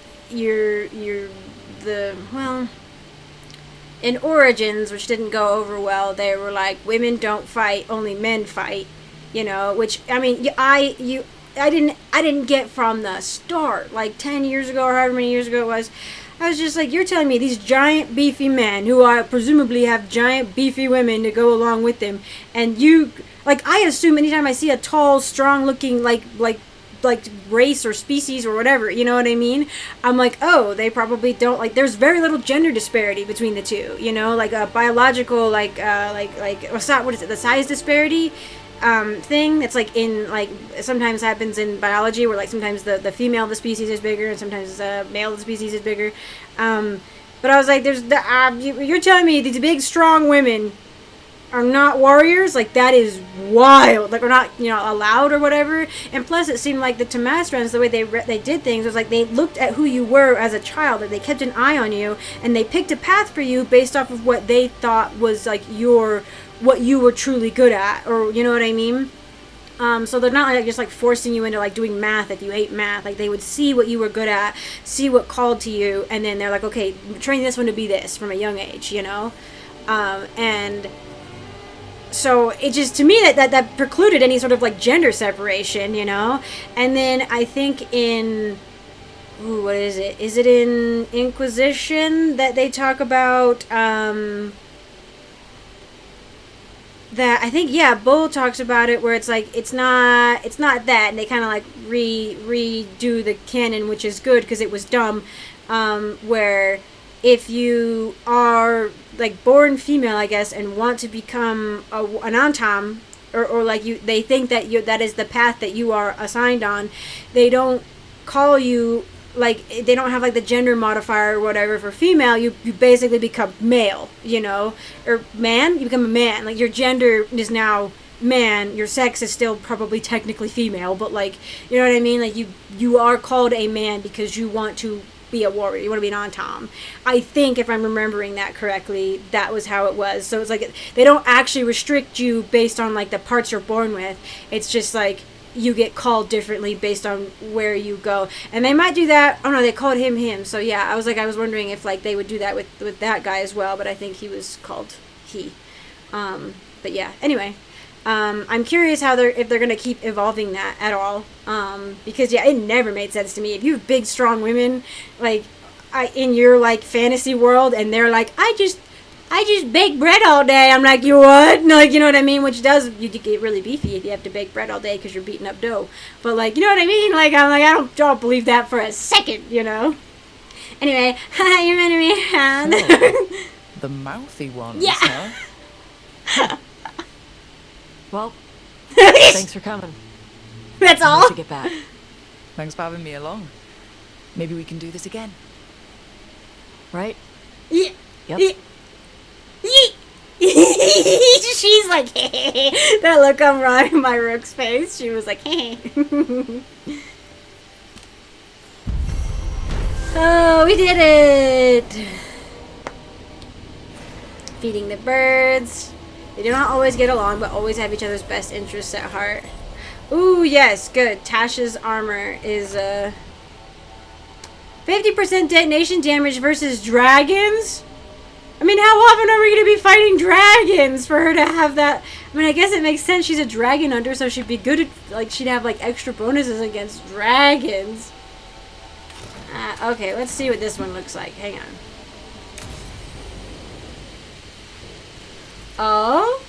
in Origins, which didn't go over well, they were like, women don't fight, only men fight, you know, which, I mean, I didn't get from the start, like 10 years ago or however many years ago it was. I was just like, you're telling me these giant beefy men who are presumably have giant beefy women to go along with them, and you, like, I assume anytime I see a tall, strong looking, like race or species or whatever, you know what I mean? I'm like, oh, they probably don't, like, there's very little gender disparity between the two, you know, like a biological, what is it, the size disparity thing that's like in, like, sometimes happens in biology where, like, sometimes the female of the species is bigger and sometimes the male of the species is bigger, but I was like, you're telling me these big strong women are not warriors? Like, that is wild. Like, we're not, you know, allowed or whatever. And plus, it seemed like the Tamastrans, the way they did things, was like they looked at who you were as a child. Like, they kept an eye on you, and they picked a path for you based off of what they thought was, like, what you were truly good at, or, you know what I mean? So they're not like just like forcing you into like doing math if you hate math. Like, they would see what you were good at, see what called to you, and then they're like, okay, train this one to be this from a young age, you know? And so it just, to me, that precluded any sort of like gender separation, you know? And then I think in, what is it? Is it in Inquisition that they talk about, that I think, yeah, Bull talks about it, where it's like it's not that, and they kind of like redo the canon, which is good because it was dumb, where if you are like born female, I guess, and want to become an Antam, or like they think that that is the path that you are assigned on, they don't call you, like, they don't have like the gender modifier or whatever for female. You basically become male, you know, or man. You become a man. Like, your gender is now man. Your sex is still probably technically female, but, like, you know what I mean? Like, you are called a man because you want to be a warrior. You want to be an Antam. I think, if I'm remembering that correctly, that was how it was. So it's like they don't actually restrict you based on like the parts you're born with. It's just like you get called differently based on where you go. And they might do that. Oh no, they called him. So yeah, I was wondering if like they would do that with that guy as well, but I think he was called he. But yeah, anyway, I'm curious if they're gonna keep evolving that at all. Because yeah, it never made sense to me. If you have big strong women like in your like fantasy world, and they're like, I just bake bread all day. I'm like, you what? Like, you know what I mean? Which does, you get really beefy if you have to bake bread all day because you're beating up dough. But like, you know what I mean? Like, I'm like, I don't believe that for a second, you know? Anyway, you're meant to be around. Oh, the mouthy ones, yeah. Huh? Well, thanks for coming. That's all? I need to get back. Thanks for having me along. Maybe we can do this again. Right? Yeah. Yep. She's like, that look on my Rook's face. She was like, oh, we did it! Feeding the birds. They do not always get along, but always have each other's best interests at heart. Ooh, yes, good. Taash's armor is 50% detonation damage versus dragons? I mean, how often are we going to be fighting dragons for her to have that? I mean, I guess it makes sense. She's a dragon hunter, so she'd be good at, like, she'd have, like, extra bonuses against dragons. Okay, let's see what this one looks like. Hang on. Oh?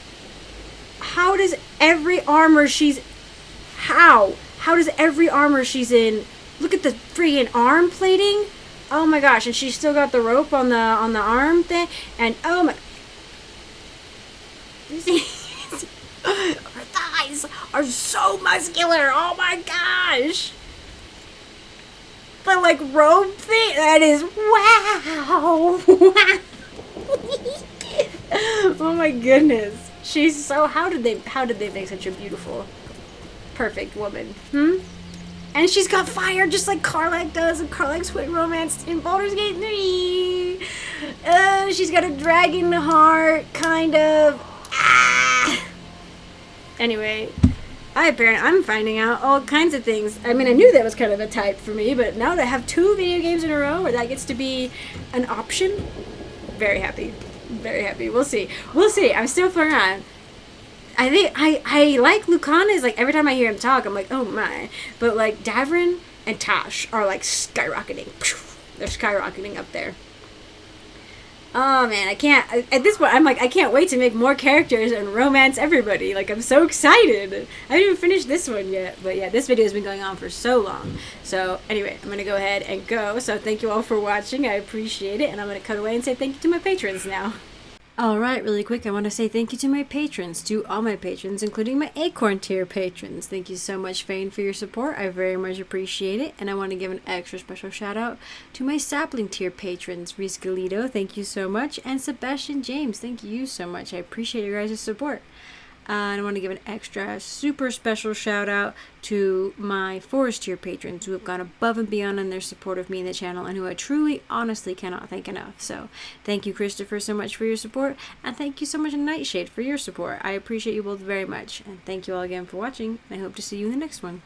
How does every armor she's... How does every armor she's in... Look at the freaking arm plating. Oh my gosh, and she's still got the rope on the arm thing, and oh my, her thighs are so muscular. Oh my gosh, the like rope thing, that is wow. Oh my goodness, she's so. How did they make such a beautiful, perfect woman? And she's got fire just like Karlach does, and Karlach's Sweet Romance in Baldur's Gate 3. She's got a dragon heart, kind of. Ah! Anyway, I'm finding out all kinds of things. I mean, I knew that was kind of a type for me, but now to have 2 video games in a row where that gets to be an option, very happy. Very happy. We'll see. We'll see. I'm still figuring out. I think I like Lucanis. Like, every time I hear him talk, I'm like, oh my. But, like, Davrin and Taash are, like, skyrocketing. They're skyrocketing up there. Oh man, I can't. At this point, I'm like, I can't wait to make more characters and romance everybody. Like, I'm so excited. I haven't even finished this one yet. But yeah, this video has been going on for so long. So anyway, I'm going to go ahead and go. So thank you all for watching. I appreciate it. And I'm going to cut away and say thank you to my patrons now. Alright, really quick, I want to say thank you to my patrons, to all my patrons, including my Acorn tier patrons. Thank you so much, Fane, for your support. I very much appreciate it. And I want to give an extra special shout out to my Sapling tier patrons, Reese Galito, thank you so much, and Sebastian James, thank you so much. I appreciate your guys' support. And I want to give an extra super special shout out to my Forest tier patrons who have gone above and beyond in their support of me and the channel, and who I truly, honestly cannot thank enough. So thank you, Christopher, so much for your support, and thank you so much, Nightshade, for your support. I appreciate you both very much, and thank you all again for watching, and I hope to see you in the next one.